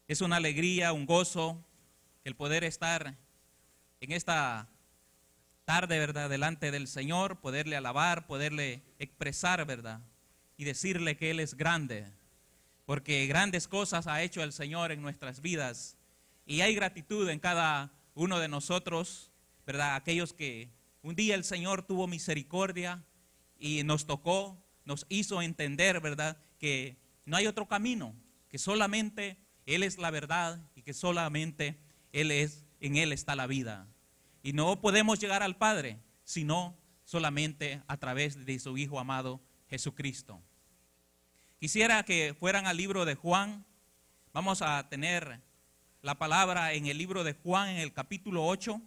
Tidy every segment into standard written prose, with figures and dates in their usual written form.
Es una alegría, un gozo el poder estar en esta tarde, ¿verdad?, delante del Señor, poderle alabar, poderle expresar, ¿verdad?, y decirle que Él es grande, porque grandes cosas ha hecho el Señor en nuestras vidas, y hay gratitud en cada uno de nosotros, ¿verdad?, aquellos que un día el Señor tuvo misericordia y nos tocó, nos hizo entender, ¿verdad?, que no hay otro camino, que solamente Él es la verdad y que solamente en Él está la vida. Y no podemos llegar al Padre, sino solamente a través de su Hijo amado Jesucristo. Quisiera que fueran al libro de Juan. Vamos a tener la palabra en el libro de Juan, en el capítulo 8.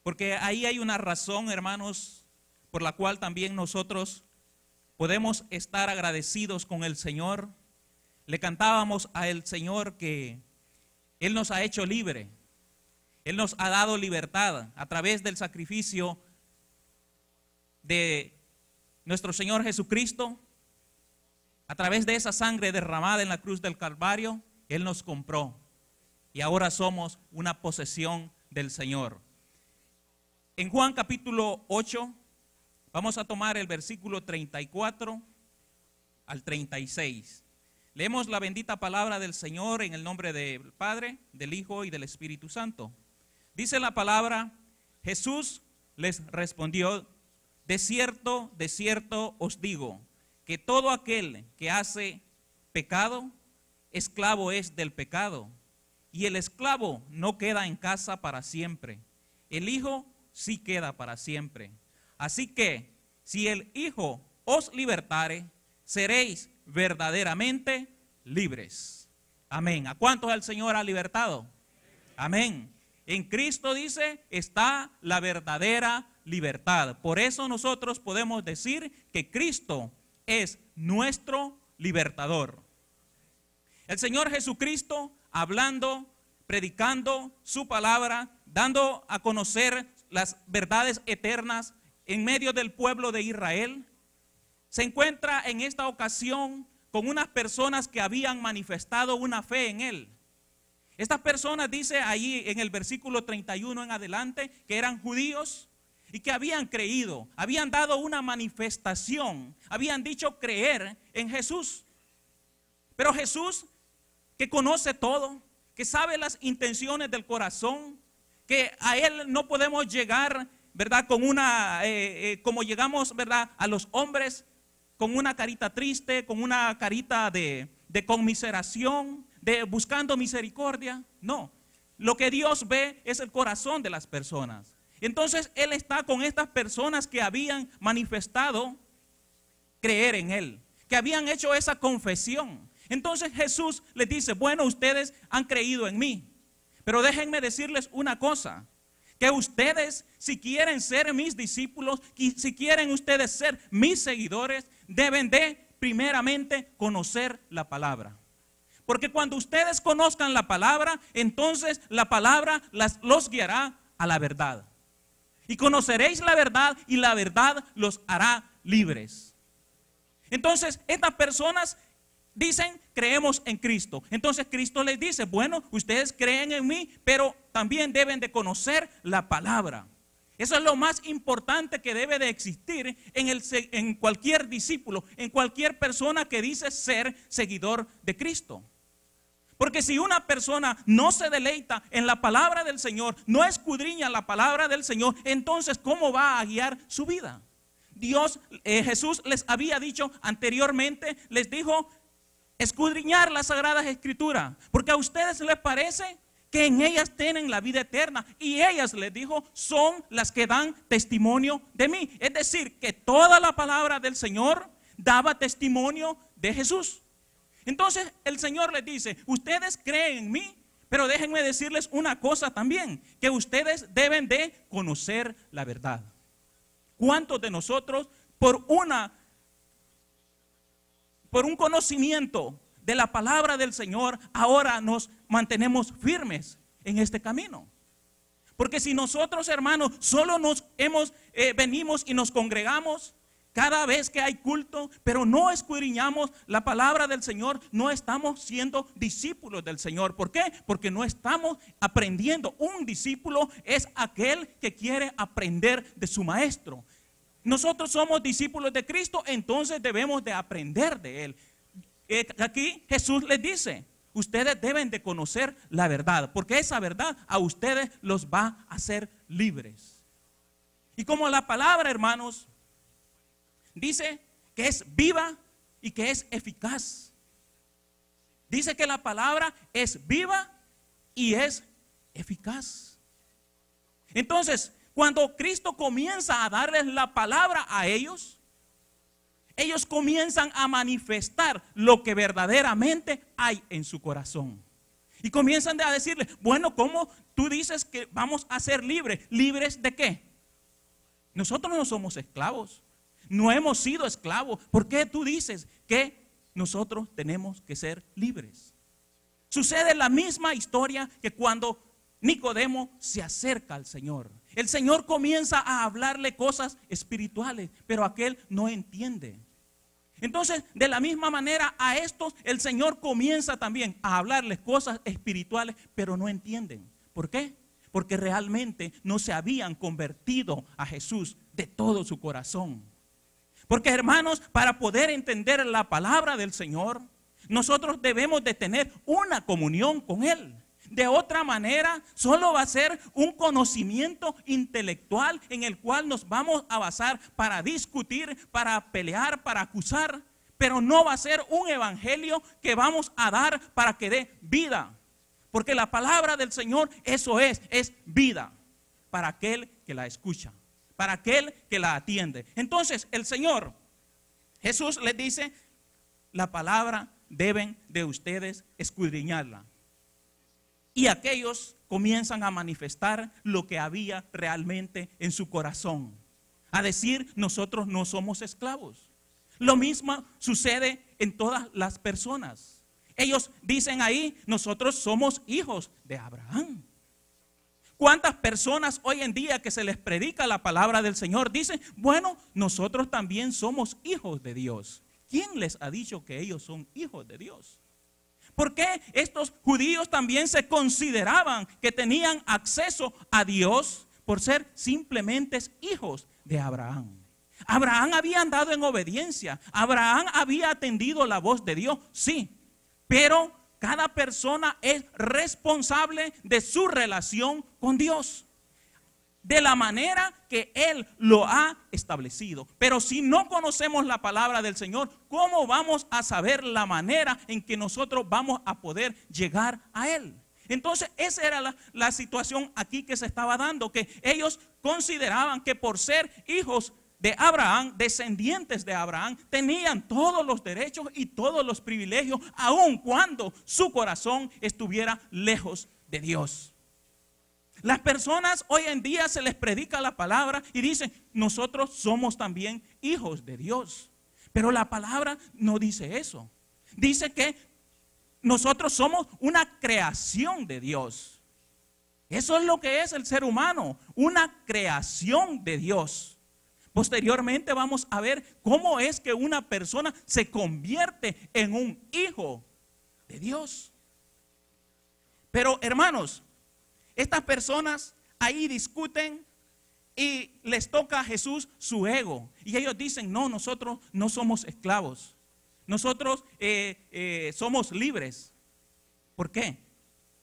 Porque ahí hay una razón, hermanos, por la cual también nosotros podemos estar agradecidos con el Señor. Le cantábamos al Señor que Él nos ha hecho libre. Él nos ha dado libertad a través del sacrificio de nuestro Señor Jesucristo. A través de esa sangre derramada en la cruz del Calvario, Él nos compró. Y ahora somos una posesión del Señor. En Juan capítulo 8, vamos a tomar el versículo 34 al 36. Leemos la bendita palabra del Señor en el nombre del Padre, del Hijo y del Espíritu Santo. Dice la palabra: Jesús les respondió: de cierto os digo, que todo aquel que hace pecado, esclavo es del pecado. Y el esclavo no queda en casa para siempre, el Hijo sí queda para siempre. Así que, si el Hijo os libertare, seréis verdaderamente libres. Amén. ¿A cuántos el Señor ha libertado? Amén. En Cristo, dice, está la verdadera libertad. Por eso nosotros podemos decir que Cristo es nuestro libertador. El Señor Jesucristo, hablando, predicando su palabra, dando a conocer las verdades eternas en medio del pueblo de Israel, se encuentra en esta ocasión con unas personas que habían manifestado una fe en Él. Estas personas, dice ahí en el versículo 31 en adelante, que eran judíos y que habían creído, habían dado una manifestación, habían dicho creer en Jesús. Pero Jesús, que conoce todo, que sabe las intenciones del corazón, que a Él no podemos llegar, ¿verdad?, con como llegamos, ¿verdad?, a los hombres, con una carita triste, con una carita de conmiseración, buscando misericordia. No, lo que Dios ve es el corazón de las personas. Entonces Él está con estas personas que habían manifestado creer en Él, que habían hecho esa confesión. Entonces Jesús les dice: bueno, ustedes han creído en mí, pero déjenme decirles una cosa, que ustedes, si quieren ser mis discípulos, si quieren ustedes ser mis seguidores, deben de primeramente conocer la palabra. Porque cuando ustedes conozcan la palabra, entonces la palabra los guiará a la verdad. Y conoceréis la verdad y la verdad los hará libres. Entonces estas personas dicen: creemos en Cristo. Entonces Cristo les dice: bueno, ustedes creen en mí, pero también deben de conocer la palabra. Eso es lo más importante que debe de existir en cualquier discípulo, en cualquier persona que dice ser seguidor de Cristo. Porque si una persona no se deleita en la palabra del Señor, no escudriña la palabra del Señor, entonces ¿cómo va a guiar su vida? Jesús les había dicho anteriormente, les dijo: escudriñar las sagradas escrituras, porque a ustedes les parece que en ellas tienen la vida eterna, y ellas, les dijo, son las que dan testimonio de mí. Es decir, que toda la palabra del Señor daba testimonio de Jesús. Entonces el Señor les dice: ustedes creen en mí, pero déjenme decirles una cosa también, que ustedes deben de conocer la verdad. ¿Cuántos de nosotros por un conocimiento de la palabra del Señor ahora nos mantenemos firmes en este camino? Porque si nosotros, hermanos, solo venimos y nos congregamos, cada vez que hay culto, pero no escudriñamos la palabra del Señor, no estamos siendo discípulos del Señor. ¿Por qué? Porque no estamos aprendiendo. Un discípulo es aquel que quiere aprender de su maestro. Nosotros somos discípulos de Cristo, entonces debemos de aprender de Él. Aquí Jesús les dice, ustedes deben de conocer la verdad, porque esa verdad a ustedes los va a hacer libres. Y como la palabra, hermanos, dice que es viva y que es eficaz. Dice que la palabra es viva y es eficaz. Entonces, cuando Cristo comienza a darles la palabra a ellos, ellos comienzan a manifestar lo que verdaderamente hay en su corazón. Y comienzan a decirle, bueno, ¿cómo tú dices que vamos a ser libres? ¿Libres de qué? Nosotros no somos esclavos. No hemos sido esclavos. ¿Por qué tú dices que nosotros tenemos que ser libres? Sucede la misma historia que cuando Nicodemo se acerca al Señor. El Señor comienza a hablarle cosas espirituales, pero aquel no entiende. Entonces, de la misma manera a estos el Señor comienza también a hablarles cosas espirituales, pero no entienden. ¿Por qué? Porque realmente no se habían convertido a Jesús de todo su corazón. Porque, hermanos, para poder entender la palabra del Señor, nosotros debemos de tener una comunión con Él. De otra manera, solo va a ser un conocimiento intelectual en el cual nos vamos a basar para discutir, para pelear, para acusar. Pero no va a ser un evangelio que vamos a dar para que dé vida. Porque la palabra del Señor, eso es vida para aquel que la escucha, para aquel que la atiende. Entonces el Señor, Jesús les dice, la palabra deben de ustedes escudriñarla. Y aquellos comienzan a manifestar lo que había realmente en su corazón. A decir, nosotros no somos esclavos. Lo mismo sucede en todas las personas. Ellos dicen ahí, nosotros somos hijos de Abraham. ¿Cuántas personas hoy en día que se les predica la palabra del Señor dicen, bueno, nosotros también somos hijos de Dios? ¿Quién les ha dicho que ellos son hijos de Dios? ¿Por qué estos judíos también se consideraban que tenían acceso a Dios por ser simplemente hijos de Abraham? Abraham había andado en obediencia, Abraham había atendido la voz de Dios, sí, pero cada persona es responsable de su relación con Dios, de la manera que Él lo ha establecido. Pero si no conocemos la palabra del Señor, ¿cómo vamos a saber la manera en que nosotros vamos a poder llegar a Él? Entonces esa era la situación aquí que se estaba dando, que ellos consideraban que por ser hijos de Abraham, descendientes de Abraham, tenían todos los derechos y todos los privilegios, aun cuando su corazón estuviera lejos de Dios. Las personas hoy en día se les predica la palabra y dicen, nosotros somos también hijos de Dios. Pero la palabra no dice eso. Dice que nosotros somos una creación de Dios. Eso es lo que es el ser humano, una creación de Dios. Posteriormente vamos a ver cómo es que una persona se convierte en un hijo de Dios. Pero hermanos, estas personas ahí discuten y les toca a Jesús su ego. Y ellos dicen, no, nosotros no somos esclavos. Nosotros somos libres. ¿Por qué?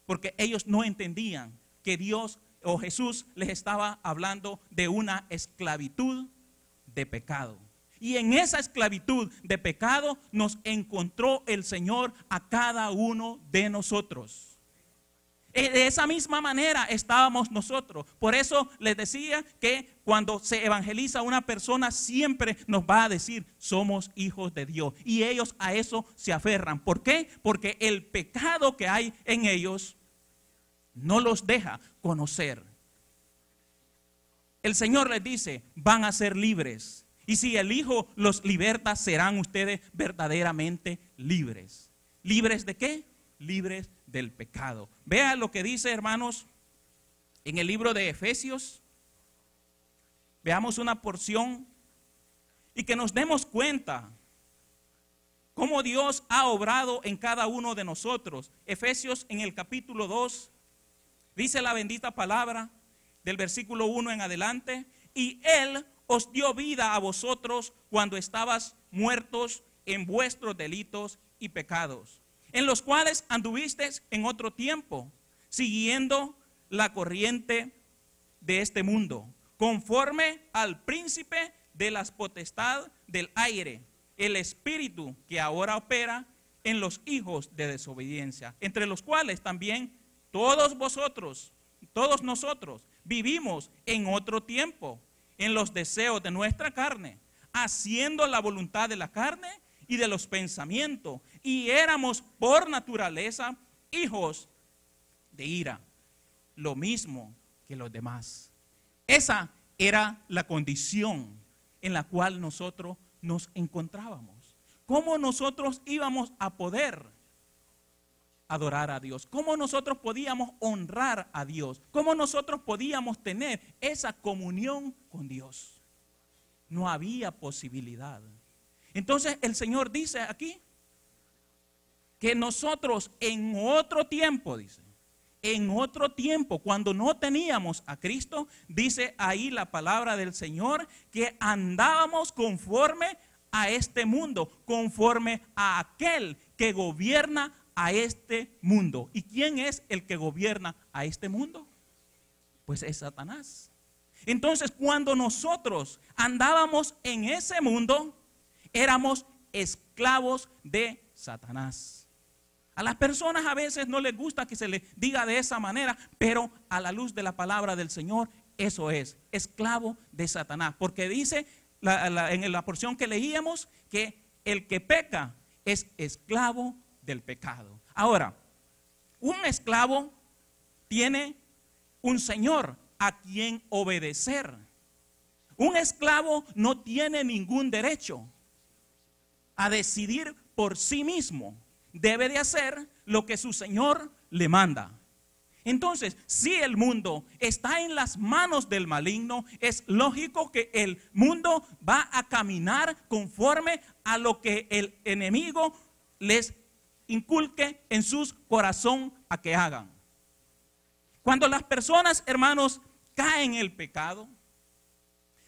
Porque ellos no entendían que Dios o Jesús les estaba hablando de una esclavitud de pecado. Y en esa esclavitud de pecado nos encontró el Señor a cada uno de nosotros. De esa misma manera estábamos nosotros. Por eso les decía que cuando se evangeliza a una persona siempre nos va a decir somos hijos de Dios. Y ellos a eso se aferran. ¿Por qué? Porque el pecado que hay en ellos no los deja conocer. El Señor les dice, van a ser libres. Y si el Hijo los liberta, serán ustedes verdaderamente libres. ¿Libres de qué? Libres del pecado. Vea lo que dice, hermanos, en el libro de Efesios. Veamos una porción y que nos demos cuenta cómo Dios ha obrado en cada uno de nosotros. Efesios en el capítulo 2 dice la bendita palabra del versículo 1 en adelante: y Él os dio vida a vosotros cuando estabas muertos en vuestros delitos y pecados, en los cuales anduvisteis en otro tiempo, siguiendo la corriente de este mundo, conforme al príncipe de las potestades del aire, el espíritu que ahora opera en los hijos de desobediencia, entre los cuales también todos nosotros vivimos en otro tiempo, en los deseos de nuestra carne, haciendo la voluntad de la carne y de los pensamientos, y éramos por naturaleza hijos de ira, lo mismo que los demás. Esa era la condición en la cual nosotros nos encontrábamos. ¿Cómo nosotros íbamos a poder adorar a Dios? ¿Cómo nosotros podíamos honrar a Dios? ¿Cómo nosotros podíamos tener esa comunión con Dios? No había posibilidad. Entonces el Señor dice aquí que nosotros en otro tiempo, dice, en otro tiempo, cuando no teníamos a Cristo, dice ahí la palabra del Señor, que andábamos conforme a este mundo, conforme a aquel que gobierna a este mundo. ¿Y quién es el que gobierna a este mundo? Pues es Satanás. Entonces, cuando nosotros andábamos en ese mundo, éramos esclavos de Satanás. A las personas a veces no les gusta que se les diga de esa manera, pero a la luz de la palabra del Señor, eso es, esclavo de Satanás. Porque dice en la porción que leíamos que el que peca es esclavo del pecado. Ahora, un esclavo tiene un señor a quien obedecer. Un esclavo no tiene ningún derecho a decidir por sí mismo. Debe de hacer lo que su Señor le manda. Entonces, si el mundo está en las manos del maligno, es lógico que el mundo va a caminar conforme a lo que el enemigo les inculque en su corazón a que hagan. Cuando las personas, hermanos, caen en el pecado,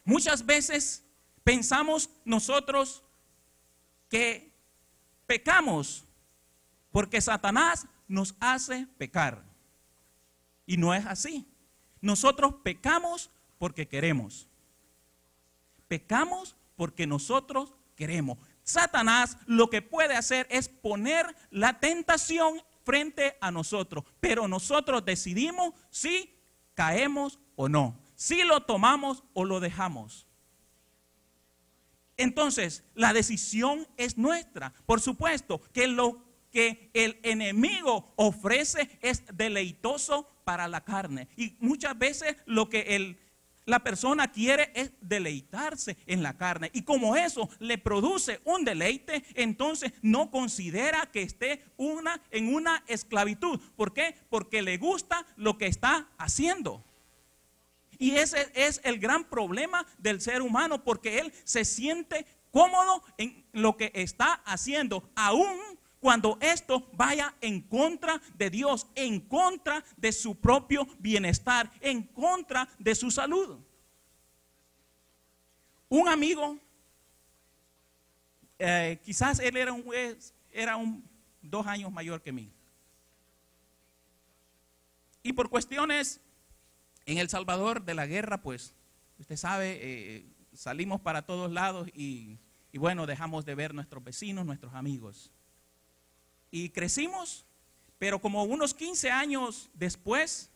muchas veces pensamos nosotros que pecamos porque Satanás nos hace pecar. Y no es así. Nosotros pecamos porque queremos. Pecamos porque nosotros queremos. Satanás lo que puede hacer es poner la tentación frente a nosotros, pero nosotros decidimos si caemos o no, si lo tomamos o lo dejamos. Entonces, la decisión es nuestra. Por supuesto que lo que el enemigo ofrece es deleitoso para la carne. Y muchas veces lo que la persona quiere es deleitarse en la carne. Y como eso le produce un deleite, entonces no considera que esté en una esclavitud. ¿Por qué? Porque le gusta lo que está haciendo. Y ese es el gran problema del ser humano, porque él se siente cómodo en lo que está haciendo, aún cuando esto vaya en contra de Dios, en contra de su propio bienestar, en contra de su salud. Un amigo, quizás él era 2 años mayor que mí. Y por cuestiones en El Salvador de la guerra, pues, usted sabe, salimos para todos lados y bueno, dejamos de ver nuestros vecinos, nuestros amigos. Y crecimos, pero como unos 15 años después,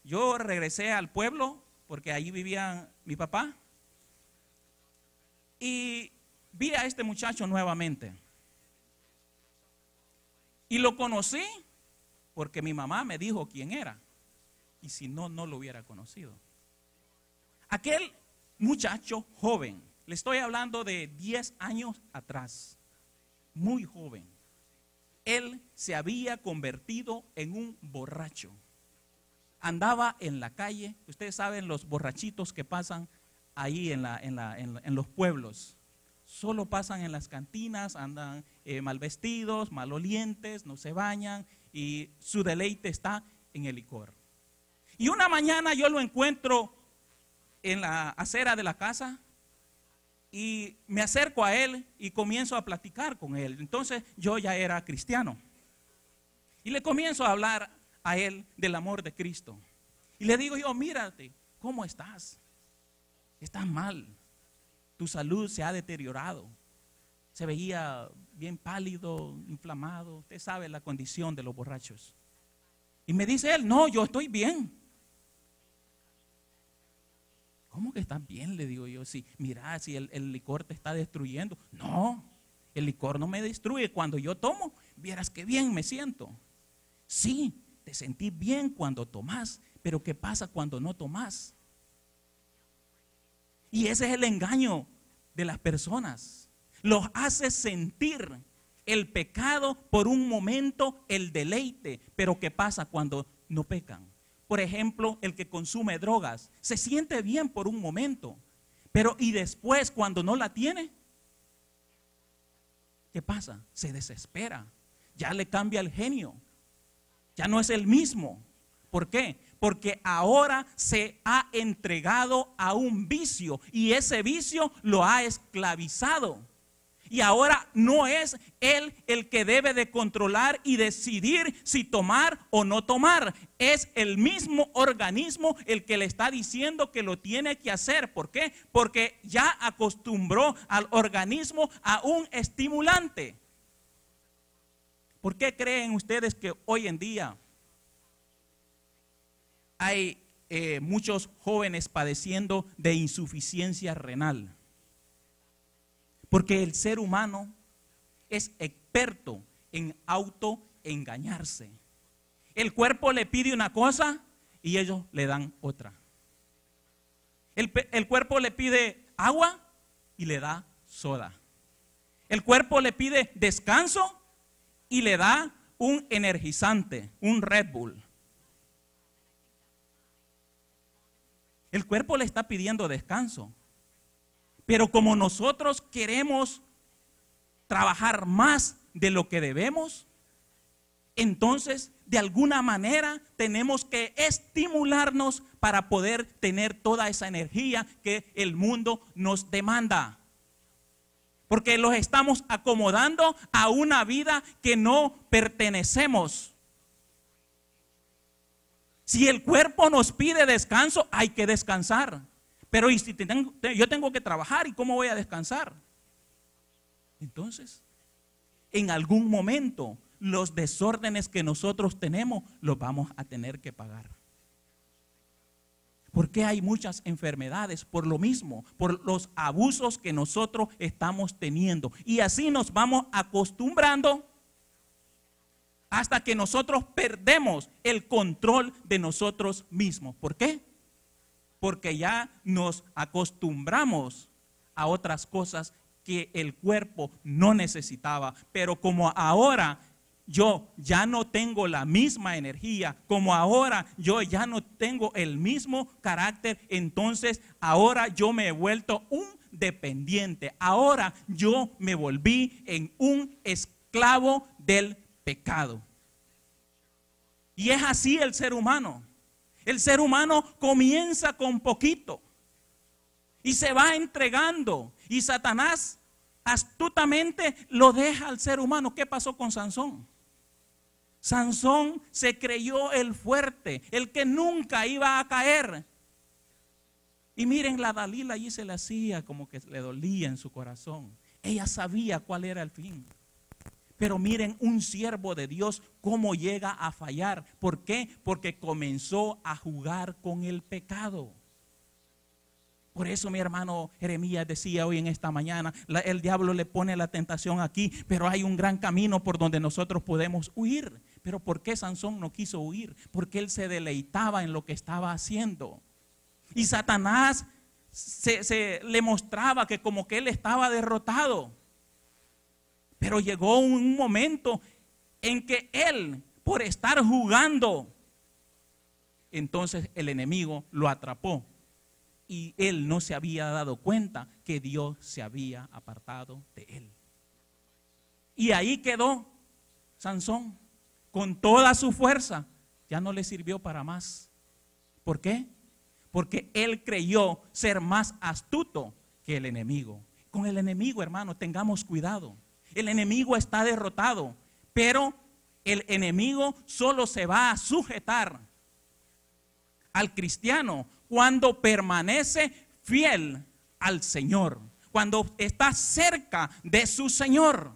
yo regresé al pueblo, porque allí vivía mi papá, y vi a este muchacho nuevamente. Y lo conocí porque mi mamá me dijo quién era, y si no, no lo hubiera conocido. Aquel muchacho joven, le estoy hablando de 10 años atrás, muy joven, él se había convertido en un borracho. Andaba en la calle, ustedes saben los borrachitos que pasan ahí en los pueblos. Solo pasan en las cantinas, andan mal vestidos, malolientes, no se bañan y su deleite está en el licor. Y una mañana yo lo encuentro en la acera de la casa y me acerco a él y comienzo a platicar con él. Entonces yo ya era cristiano y le comienzo a hablar a él del amor de Cristo. Y le digo yo, mírate, ¿cómo estás? Estás mal, tu salud se ha deteriorado. Se veía bien pálido, inflamado. Usted sabe la condición de los borrachos. Y me dice él, no, yo estoy bien. ¿Cómo que estás bien? Le digo yo, sí, mira, si el licor te está destruyendo. No, el licor no me destruye. Cuando yo tomo, vieras qué bien me siento. Sí, te sentís bien cuando tomás, pero ¿qué pasa cuando no tomás? Y ese es el engaño de las personas. Los hace sentir el pecado por un momento, el deleite. Pero ¿qué pasa cuando no pecan? Por ejemplo, el que consume drogas se siente bien por un momento, pero y después cuando no la tiene, ¿qué pasa? Se desespera, ya le cambia el genio, ya no es el mismo. ¿Por qué? Porque ahora se ha entregado a un vicio y ese vicio lo ha esclavizado. Y ahora no es él el que debe de controlar y decidir si tomar o no tomar. Es el mismo organismo el que le está diciendo que lo tiene que hacer. ¿Por qué? Porque ya acostumbró al organismo a un estimulante. ¿Por qué creen ustedes que hoy en día hay muchos jóvenes padeciendo de insuficiencia renal? Porque el ser humano es experto en autoengañarse. El cuerpo le pide una cosa y ellos le dan otra. El cuerpo le pide agua y le da soda. El cuerpo le pide descanso y le da un energizante, un Red Bull. El cuerpo le está pidiendo descanso. Pero como nosotros queremos trabajar más de lo que debemos, entonces de alguna manera tenemos que estimularnos para poder tener toda esa energía que el mundo nos demanda. Porque los estamos acomodando a una vida que no pertenecemos. Si el cuerpo nos pide descanso, hay que descansar. Pero ¿y si yo tengo que trabajar y cómo voy a descansar? Entonces, en algún momento, los desórdenes que nosotros tenemos los vamos a tener que pagar. ¿Por qué hay muchas enfermedades? Por lo mismo, por los abusos que nosotros estamos teniendo. Y así nos vamos acostumbrando hasta que nosotros perdemos el control de nosotros mismos. ¿Por qué? Porque ya nos acostumbramos a otras cosas que el cuerpo no necesitaba. Pero como ahora yo ya no tengo la misma energía, como ahora yo ya no tengo el mismo carácter, entonces ahora yo me he vuelto un dependiente. Ahora yo me volví en un esclavo del pecado. Y es así el ser humano. El ser humano comienza con poquito y se va entregando. Y Satanás astutamente lo deja al ser humano. ¿Qué pasó con Sansón? Sansón se creyó el fuerte, el que nunca iba a caer. Y miren, la Dalila allí se le hacía como que le dolía en su corazón. Ella sabía cuál era el fin. Pero miren, un siervo de Dios cómo llega a fallar. ¿Por qué? Porque comenzó a jugar con el pecado. Por eso mi hermano Jeremías decía hoy en esta mañana, el diablo le pone la tentación aquí, pero hay un gran camino por donde nosotros podemos huir. Pero ¿por qué Sansón no quiso huir? Porque él se deleitaba en lo que estaba haciendo. Y Satanás se le mostraba que como que él estaba derrotado. Pero llegó un momento en que él, por estar jugando, entonces el enemigo lo atrapó y él no se había dado cuenta que Dios se había apartado de él. Y ahí quedó Sansón con toda su fuerza. Ya no le sirvió para más. ¿Por qué? Porque él creyó ser más astuto que el enemigo. Con el enemigo, hermano, tengamos cuidado. El enemigo está derrotado, pero el enemigo solo se va a sujetar al cristiano cuando permanece fiel al Señor, cuando está cerca de su Señor.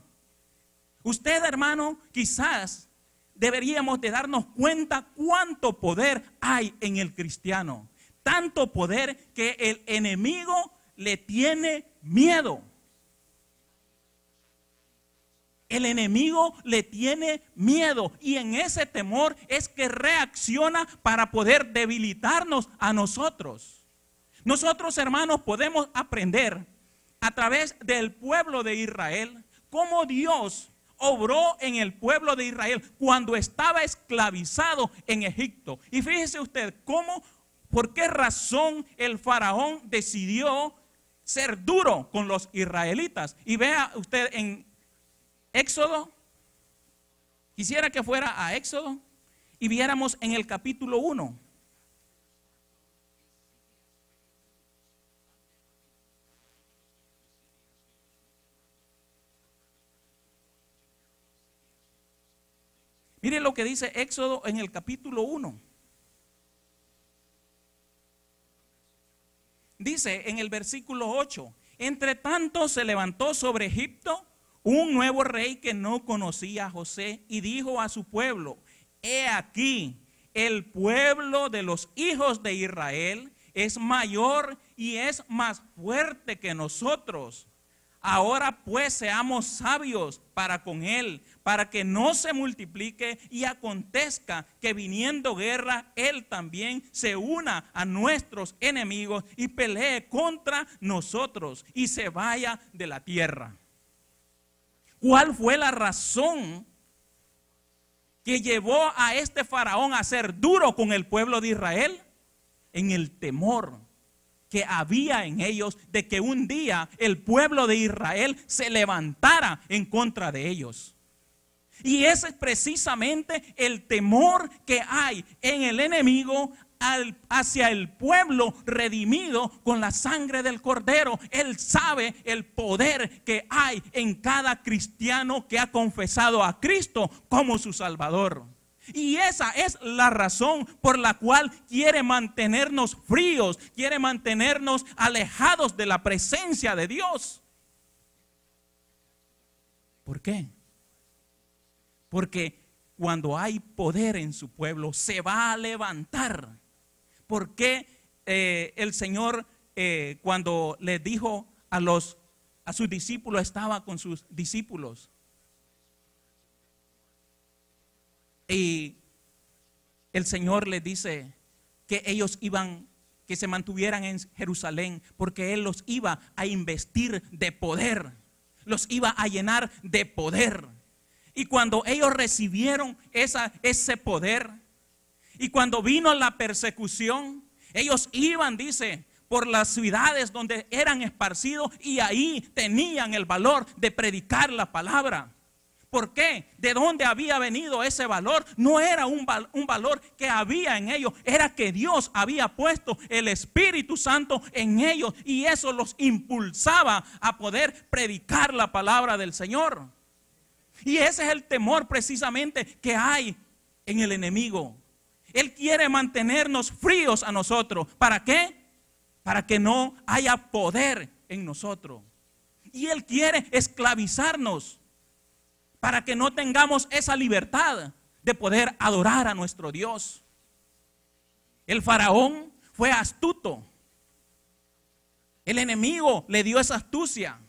Usted, hermano, quizás deberíamos de darnos cuenta cuánto poder hay en el cristiano. Tanto poder que el enemigo le tiene miedo. El enemigo le tiene miedo y en ese temor es que reacciona para poder debilitarnos a nosotros. Nosotros, hermanos, podemos aprender a través del pueblo de Israel cómo Dios obró en el pueblo de Israel cuando estaba esclavizado en Egipto. Y fíjese usted cómo, por qué razón el faraón decidió ser duro con los israelitas. Y vea usted en Éxodo, quisiera que fuera a Éxodo y viéramos en el capítulo 1. Mire lo que dice Éxodo en el capítulo 1. Dice en el versículo 8: entre tanto se levantó sobre Egipto un nuevo rey que no conocía a José y dijo a su pueblo: he aquí, el pueblo de los hijos de Israel es mayor y es más fuerte que nosotros. Ahora pues seamos sabios para con él, para que no se multiplique y acontezca que viniendo guerra, él también se una a nuestros enemigos y pelee contra nosotros y se vaya de la tierra. ¿Cuál fue la razón que llevó a este faraón a ser duro con el pueblo de Israel? En el temor que había en ellos de que un día el pueblo de Israel se levantara en contra de ellos. Y ese es precisamente el temor que hay en el enemigo hacia el pueblo redimido con la sangre del Cordero. Él sabe el poder que hay en cada cristiano que ha confesado a Cristo como su Salvador. Y esa es la razón por la cual quiere mantenernos fríos, quiere mantenernos alejados de la presencia de Dios. ¿Por qué? Porque cuando hay poder en su pueblo, se va a levantar. ¿Por qué el Señor cuando le dijo a sus discípulos, estaba con sus discípulos? Y el Señor les dice que ellos que se mantuvieran en Jerusalén, porque Él los iba a investir de poder, los iba a llenar de poder. Y cuando ellos recibieron ese poder, y cuando vino la persecución, ellos iban, dice, por las ciudades donde eran esparcidos y ahí tenían el valor de predicar la palabra. ¿Por qué? ¿De dónde había venido ese valor? No era un valor que había en ellos, era que Dios había puesto el Espíritu Santo en ellos y eso los impulsaba a poder predicar la palabra del Señor. Y ese es el temor precisamente que hay en el enemigo. Él quiere mantenernos fríos a nosotros. ¿Para qué? Para que no haya poder en nosotros. Y Él quiere esclavizarnos para que no tengamos esa libertad de poder adorar a nuestro Dios. El faraón fue astuto. El enemigo le dio esa astucia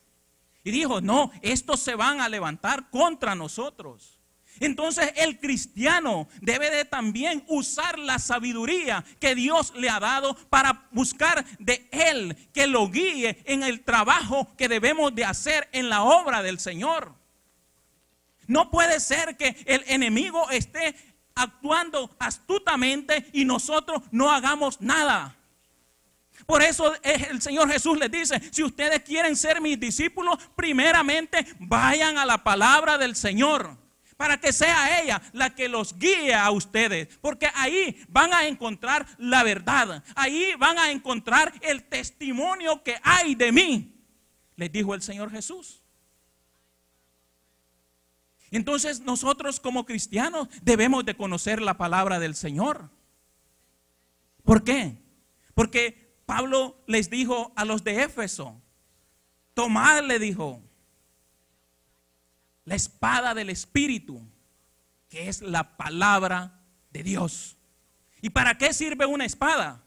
y dijo: no, estos se van a levantar contra nosotros. Entonces el cristiano debe de también usar la sabiduría que Dios le ha dado para buscar de Él que lo guíe en el trabajo que debemos de hacer en la obra del Señor. No puede ser que el enemigo esté actuando astutamente y nosotros no hagamos nada. Por eso el Señor Jesús les dice, si ustedes quieren ser mis discípulos, primeramente vayan a la palabra del Señor, para que sea ella la que los guíe a ustedes, porque ahí van a encontrar la verdad, ahí van a encontrar el testimonio que hay de mí, les dijo el Señor Jesús. Entonces nosotros como cristianos debemos de conocer la palabra del Señor. ¿Por qué? Porque Pablo les dijo a los de Éfeso, tomad, le dijo, la espada del Espíritu, que es la palabra de Dios. ¿Y para qué sirve una espada?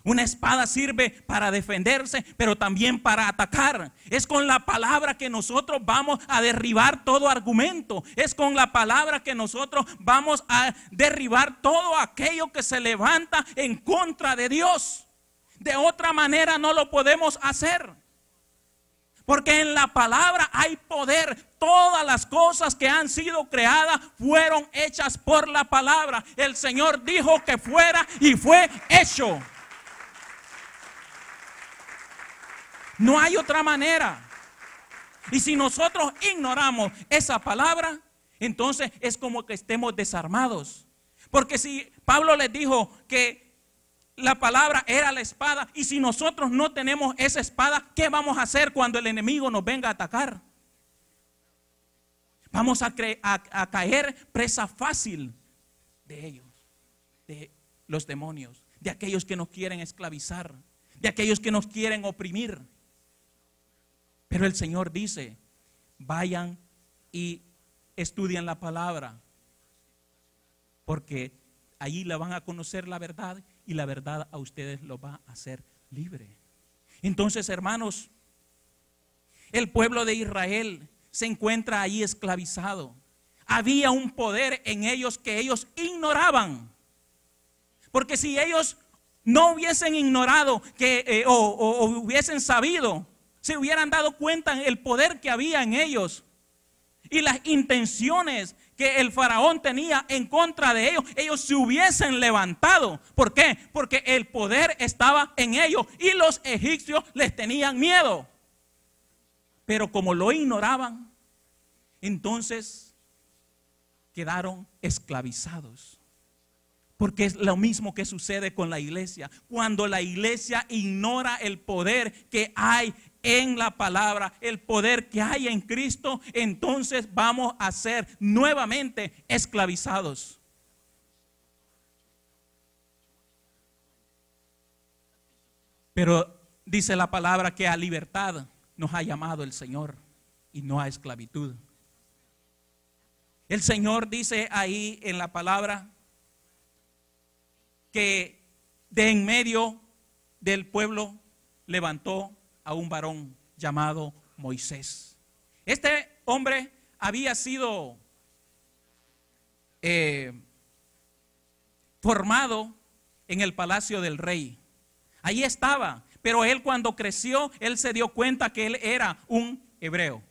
Una espada sirve para defenderse, pero también para atacar. Es con la palabra que nosotros vamos a derribar todo argumento. Es con la palabra que nosotros vamos a derribar todo aquello que se levanta en contra de Dios. De otra manera no lo podemos hacer. Porque en la palabra hay poder. Todas las cosas que han sido creadas fueron hechas por la palabra. El Señor dijo que fuera y fue hecho. No hay otra manera. Y si nosotros ignoramos esa palabra, entonces es como que estemos desarmados. Porque si Pablo les dijo que la palabra era la espada, y si nosotros no tenemos esa espada, ¿qué vamos a hacer cuando el enemigo nos venga a atacar? Vamos a caer presa fácil de ellos, de los demonios, de aquellos que nos quieren esclavizar, de aquellos que nos quieren oprimir. Pero el Señor dice, vayan y estudien la palabra, porque allí la van a conocer la verdad, y la verdad a ustedes lo va a hacer libre. Entonces, hermanos, el pueblo de Israel se encuentra allí esclavizado. Había un poder en ellos que ellos ignoraban. Porque si ellos no hubiesen ignorado o hubiesen sabido, se hubieran dado cuenta del poder que había en ellos y las intenciones que el faraón tenía en contra de ellos, ellos se hubiesen levantado. ¿Por qué? Porque el poder estaba en ellos y los egipcios les tenían miedo. Pero como lo ignoraban, entonces quedaron esclavizados. Porque es lo mismo que sucede con la iglesia. Cuando la iglesia ignora el poder que hay en la palabra, el poder que hay en Cristo, entonces vamos a ser nuevamente esclavizados. Pero dice la palabra que a libertad nos ha llamado el Señor y no a esclavitud. El Señor dice ahí en la palabra que de en medio del pueblo levantó a un varón llamado Moisés. Este hombre había sido formado en el palacio del rey. Allí estaba, pero él cuando creció, él se dio cuenta que él era un hebreo,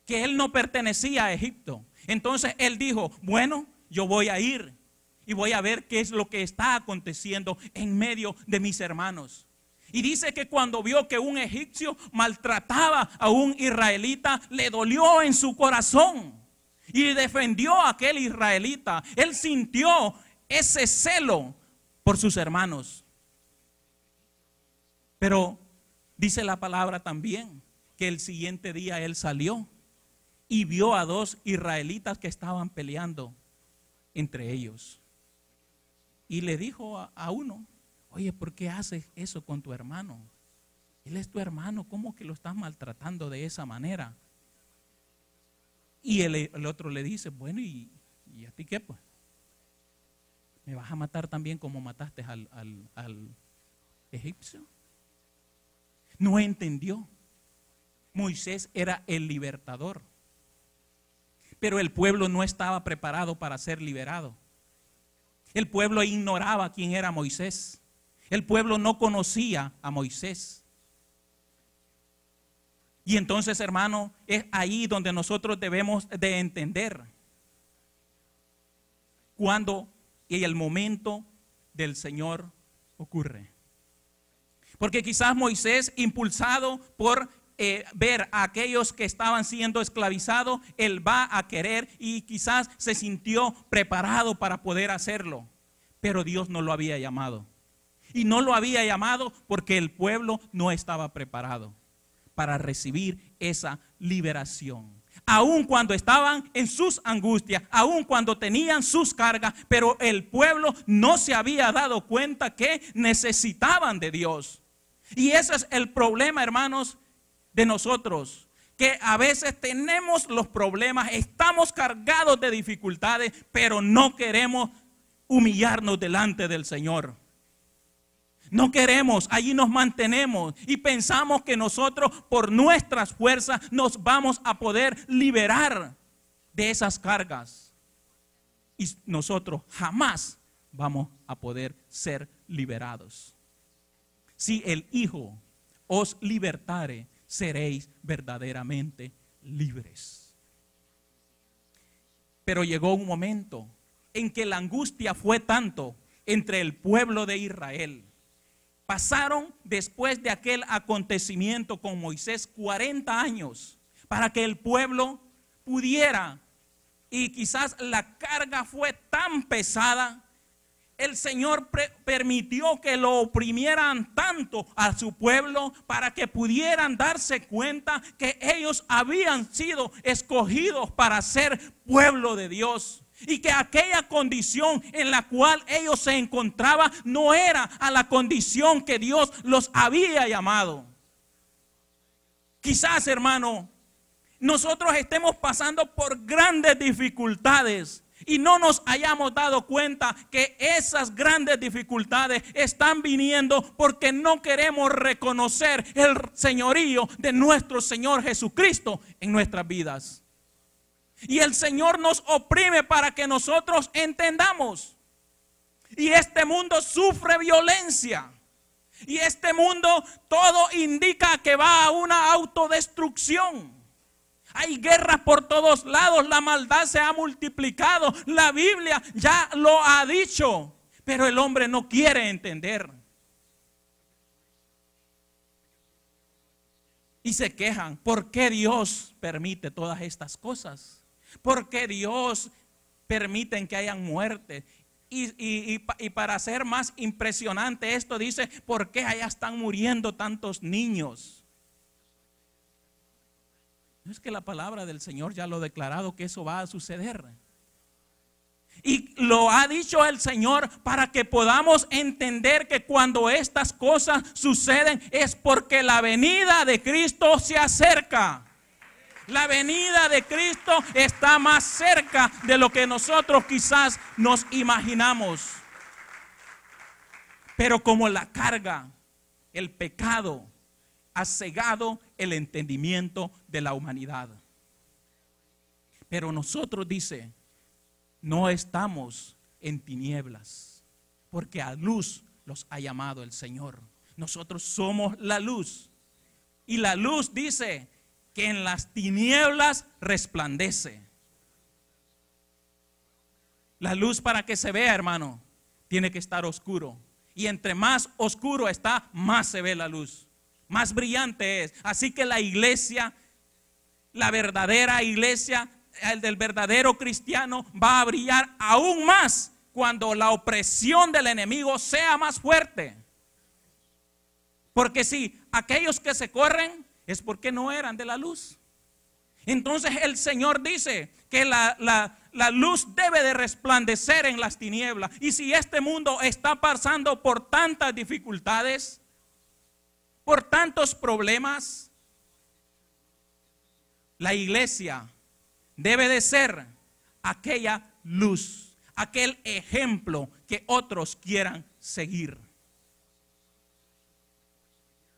que él no pertenecía a Egipto. Entonces él dijo, bueno, yo voy a ir y voy a ver qué es lo que está aconteciendo en medio de mis hermanos. Y dice que cuando vio que un egipcio maltrataba a un israelita, le dolió en su corazón y defendió a aquel israelita. Él sintió ese celo por sus hermanos. Pero dice la palabra también que el siguiente día él salió y vio a dos israelitas que estaban peleando entre ellos. Y le dijo a uno, oye, ¿por qué haces eso con tu hermano? Él es tu hermano, ¿cómo que lo estás maltratando de esa manera? Y el otro le dice, bueno, ¿y a ti qué pues? ¿Me vas a matar también como mataste al egipcio? No entendió. Moisés era el libertador, pero el pueblo no estaba preparado para ser liberado. El pueblo ignoraba quién era Moisés. El pueblo no conocía a Moisés. Y entonces, hermano, es ahí donde nosotros debemos de entender cuándo y el momento del Señor ocurre. Porque quizás Moisés, impulsado por ver a aquellos que estaban siendo esclavizados, él va a querer y quizás se sintió preparado para poder hacerlo. Pero Dios no lo había llamado. Y no lo había llamado porque el pueblo no estaba preparado para recibir esa liberación. Aun cuando estaban en sus angustias, aun cuando tenían sus cargas, pero el pueblo no se había dado cuenta que necesitaban de Dios. Y ese es el problema, hermanos, de nosotros, que a veces tenemos los problemas, estamos cargados de dificultades, pero no queremos humillarnos delante del Señor. No queremos, allí nos mantenemos y pensamos que nosotros por nuestras fuerzas nos vamos a poder liberar de esas cargas. Y nosotros jamás vamos a poder ser liberados. Si el Hijo os libertare, seréis verdaderamente libres. Pero llegó un momento en que la angustia fue tanto entre el pueblo de Israel. Pasaron después de aquel acontecimiento con Moisés 40 años para que el pueblo pudiera, y quizás la carga fue tan pesada, el Señor permitió que lo oprimieran tanto a su pueblo para que pudieran darse cuenta que ellos habían sido escogidos para ser pueblo de Dios. Y que aquella condición en la cual ellos se encontraban no era a la condición que Dios los había llamado. Quizás, hermano, nosotros estemos pasando por grandes dificultades y no nos hayamos dado cuenta que esas grandes dificultades están viniendo porque no queremos reconocer el señorío de nuestro Señor Jesucristo en nuestras vidas. Y el Señor nos oprime para que nosotros entendamos. Y este mundo sufre violencia. Y este mundo todo indica que va a una autodestrucción. Hay guerras por todos lados, la maldad se ha multiplicado. La Biblia ya lo ha dicho, pero el hombre no quiere entender. Y se quejan, ¿por qué Dios permite todas estas cosas? ¿Por qué Dios permite que hayan muerte? Y para hacer más impresionante esto, dice, ¿por qué allá están muriendo tantos niños? No es que la palabra del Señor ya lo ha declarado que eso va a suceder. Y lo ha dicho el Señor para que podamos entender que cuando estas cosas suceden es porque la venida de Cristo se acerca. La venida de Cristo está más cerca de lo que nosotros quizás nos imaginamos. Pero como la carga, el pecado, ha cegado el entendimiento de la humanidad. Pero nosotros, dice, no estamos en tinieblas, porque a luz los ha llamado el Señor. Nosotros somos la luz. Y la luz dice que en las tinieblas resplandece. La luz, para que se vea, hermano, tiene que estar oscuro. Y entre más oscuro está, más se ve la luz, más brillante es. Así que la iglesia, la verdadera iglesia, el del verdadero cristiano, va a brillar aún más cuando la opresión del enemigo sea más fuerte. Porque si aquellos que se corren es porque no eran de la luz. Entonces el Señor dice que la luz debe de resplandecer en las tinieblas. Y si este mundo está pasando por tantas dificultades, por tantos problemas, la iglesia debe de ser aquella luz, aquel ejemplo que otros quieran seguir.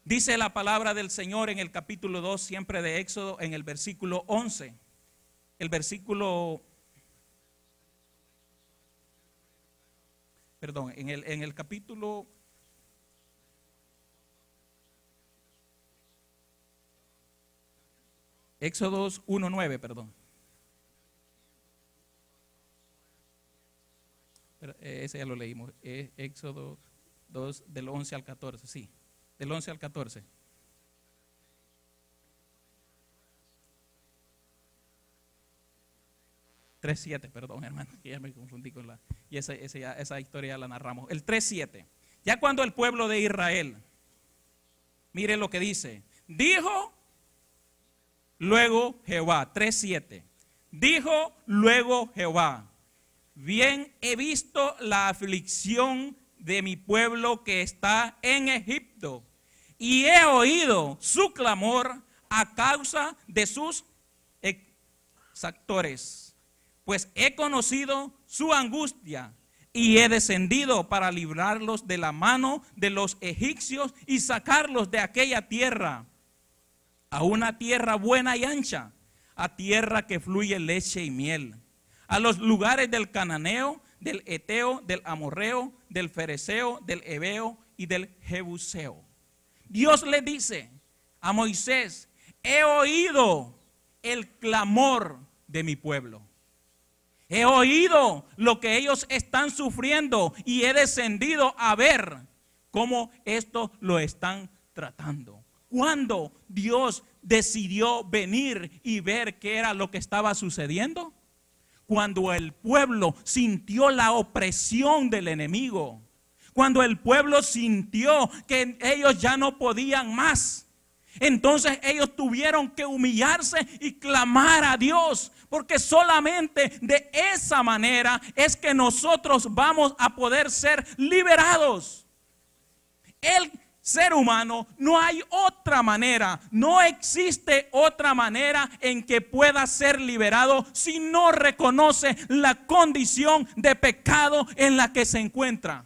Dice la palabra del Señor en el capítulo 2, siempre de Éxodo, en el versículo 11. El versículo, perdón, en el capítulo Éxodo 1:9, perdón. Pero ese ya lo leímos. Éxodo 2, del 11 al 14, sí. del 11 al 14. Tres siete, perdón, hermano, que ya me confundí con esa historia ya la narramos. El 3:7. Ya cuando el pueblo de Israel, mire lo que dice. Dijo luego Jehová, 3:7. Dijo luego Jehová: bien he visto la aflicción de mi pueblo que está en Egipto, y he oído su clamor a causa de sus exactores. Pues he conocido su angustia y he descendido para librarlos de la mano de los egipcios y sacarlos de aquella tierra a una tierra buena y ancha, a tierra que fluye leche y miel, a los lugares del cananeo, del eteo, del amorreo, del fereceo, del heveo y del jebuseo. Dios le dice a Moisés: he oído el clamor de mi pueblo. He oído lo que ellos están sufriendo y he descendido a ver cómo esto lo están tratando. ¿Cuándo Dios decidió venir y ver qué era lo que estaba sucediendo? Cuando el pueblo sintió la opresión del enemigo. Cuando el pueblo sintió que ellos ya no podían más. Entonces ellos tuvieron que humillarse y clamar a Dios, porque solamente de esa manera es que nosotros vamos a poder ser liberados. El ser humano, no hay otra manera, no existe otra manera en que pueda ser liberado si no reconoce la condición de pecado en la que se encuentra.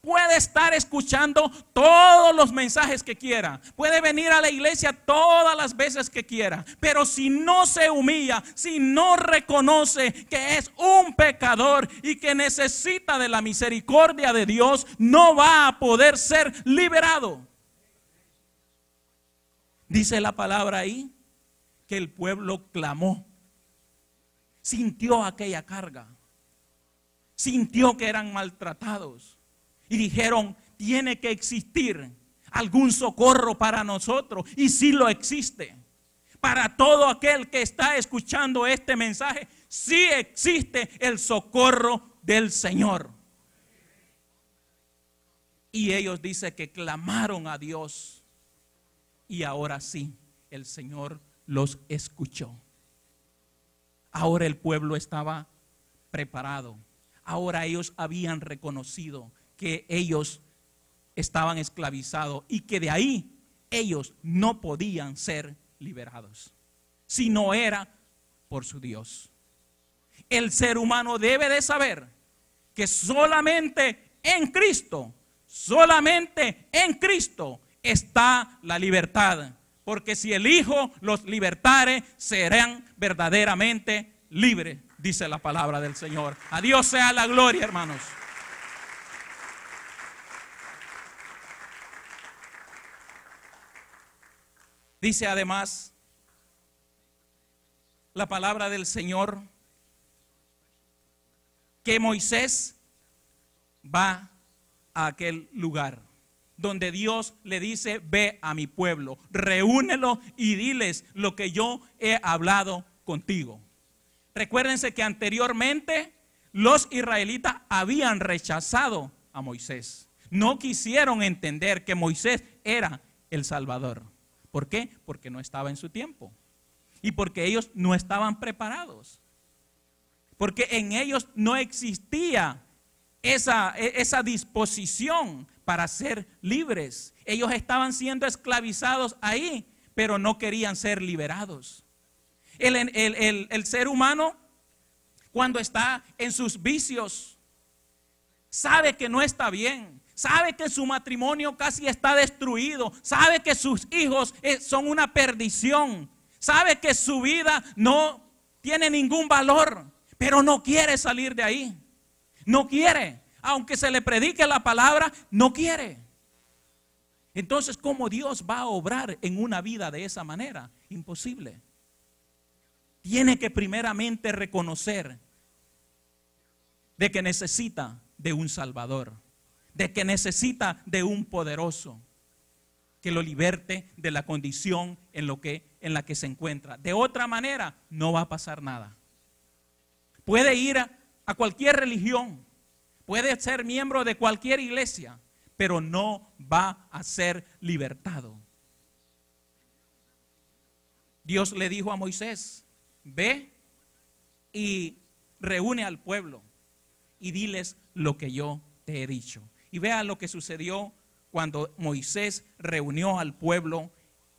Puede estar escuchando todos los mensajes que quiera. Puede venir a la iglesia todas las veces que quiera. Pero si no se humilla, si no reconoce que es un pecador y que necesita de la misericordia de Dios, no va a poder ser liberado. Dice la palabra ahí que el pueblo clamó. Sintió aquella carga. Sintió que eran maltratados. Y dijeron: tiene que existir algún socorro para nosotros. Y sí lo existe. Para todo aquel que está escuchando este mensaje, sí existe el socorro del Señor. Y ellos dicen que clamaron a Dios. Y ahora sí, el Señor los escuchó. Ahora el pueblo estaba preparado. Ahora ellos habían reconocido que ellos estaban esclavizados y que de ahí ellos no podían ser liberados si no era por su Dios. El ser humano debe de saber que solamente en Cristo está la libertad, porque si el Hijo los libertare, serán verdaderamente libres, dice la palabra del Señor. A Dios sea la gloria, hermanos. Dice además la palabra del Señor que Moisés va a aquel lugar donde Dios le dice: ve a mi pueblo, reúnelo y diles lo que yo he hablado contigo. Recuérdense que anteriormente los israelitas habían rechazado a Moisés. No quisieron entender que Moisés era el Salvador. ¿Por qué? Porque no estaba en su tiempo. Y porque ellos no estaban preparados. Porque en ellos no existía esa disposición para ser libres. Ellos estaban siendo esclavizados ahí, pero no querían ser liberados. El ser humano, cuando está en sus vicios, sabe que no está bien. Sabe que su matrimonio casi está destruido. Sabe que sus hijos son una perdición. Sabe que su vida no tiene ningún valor. Pero no quiere salir de ahí. No quiere. Aunque se le predique la palabra, no quiere. Entonces, ¿cómo Dios va a obrar en una vida de esa manera? Imposible. Tiene que primeramente reconocer de que necesita de un Salvador. de que necesita de un poderoso que lo liberte de la condición en la que se encuentra. De otra manera, no va a pasar nada. Puede ir a cualquier religión, puede ser miembro de cualquier iglesia, pero no va a ser libertado. Dios le dijo a Moisés: ve y reúne al pueblo y diles lo que yo te he dicho. Y vea lo que sucedió cuando Moisés reunió al pueblo,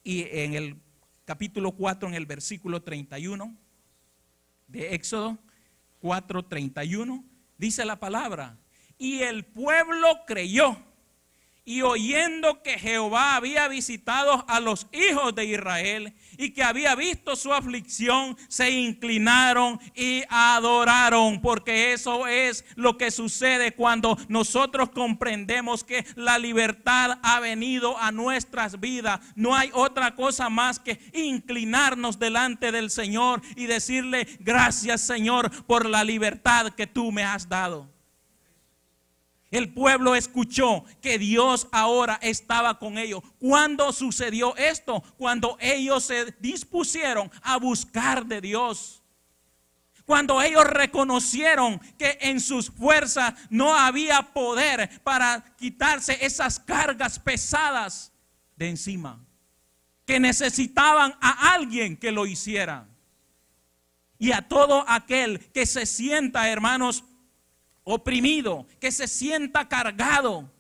y en el capítulo 4, en el versículo 31 de Éxodo 4:31, dice la palabra: y el pueblo creyó, y oyendo que Jehová había visitado a los hijos de Israel y que había visto su aflicción, se inclinaron y adoraron. Porque eso es lo que sucede cuando nosotros comprendemos que la libertad ha venido a nuestras vidas. No hay otra cosa más que inclinarnos delante del Señor y decirle: gracias, Señor, por la libertad que tú me has dado. El pueblo escuchó que Dios ahora estaba con ellos. ¿Cuándo sucedió esto? Cuando ellos se dispusieron a buscar de Dios. Cuando ellos reconocieron que en sus fuerzas no había poder para quitarse esas cargas pesadas de encima, que necesitaban a alguien que lo hiciera. Y a todo aquel que se sienta, hermanos, oprimido, que se sienta cargado,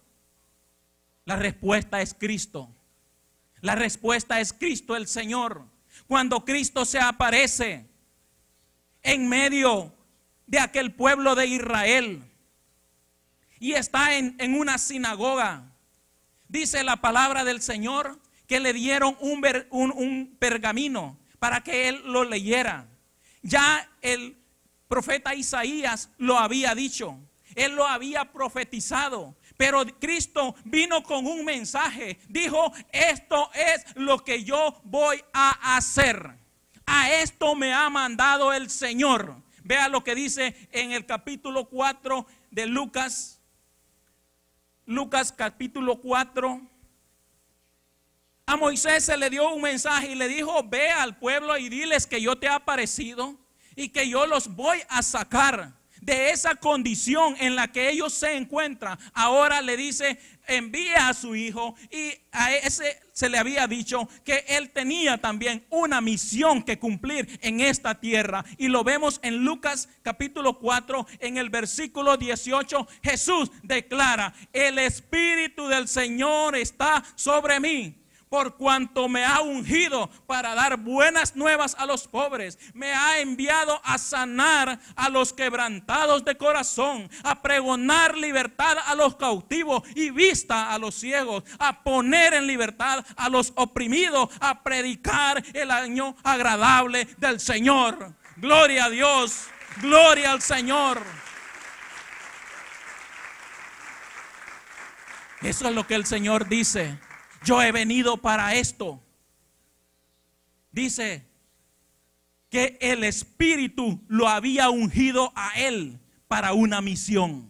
la respuesta es Cristo. La respuesta es Cristo el Señor. Cuando Cristo se aparece en medio de aquel pueblo de Israel y está en una sinagoga, dice la palabra del Señor que le dieron un pergamino para que él lo leyera. Ya el profeta Isaías lo había dicho, él lo había profetizado, pero Cristo vino con un mensaje. Dijo: esto es lo que yo voy a hacer, a esto me ha mandado el Señor. Vea lo que dice en el capítulo 4 de Lucas. Lucas capítulo 4. A Moisés se le dio un mensaje y le dijo: ve al pueblo y diles que yo te he aparecido y que yo los voy a sacar de esa condición en la que ellos se encuentran. Ahora le dice: envía a su hijo. Y a ese se le había dicho que él tenía también una misión que cumplir en esta tierra. Y lo vemos en Lucas capítulo 4, en el versículo 18. Jesús declara: el Espíritu del Señor está sobre mí, por cuanto me ha ungido para dar buenas nuevas a los pobres. Me ha enviado a sanar a los quebrantados de corazón, a pregonar libertad a los cautivos y vista a los ciegos, a poner en libertad a los oprimidos, a predicar el año agradable del Señor. Gloria a Dios, gloria al Señor. Eso es lo que el Señor dice: yo he venido para esto. Dice que el Espíritu lo había ungido a él para una misión.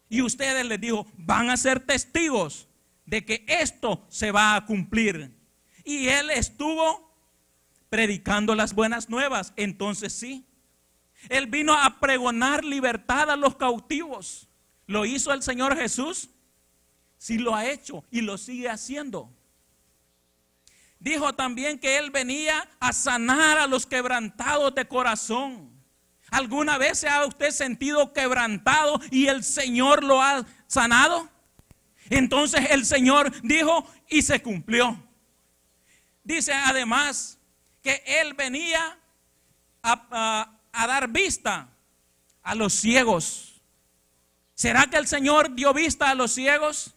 Y ustedes, les dijo, van a ser testigos de que esto se va a cumplir. Y él estuvo predicando las buenas nuevas. Entonces sí, él vino a pregonar libertad a los cautivos. ¿Lo hizo el Señor Jesús? Sí, lo ha hecho y lo sigue haciendo. Dijo también que él venía a sanar a los quebrantados de corazón. ¿Alguna vez se ha usted sentido quebrantado y el Señor lo ha sanado? Entonces el Señor dijo y se cumplió. Dice además que él venía a dar vista a los ciegos. ¿Será que el Señor dio vista a los ciegos?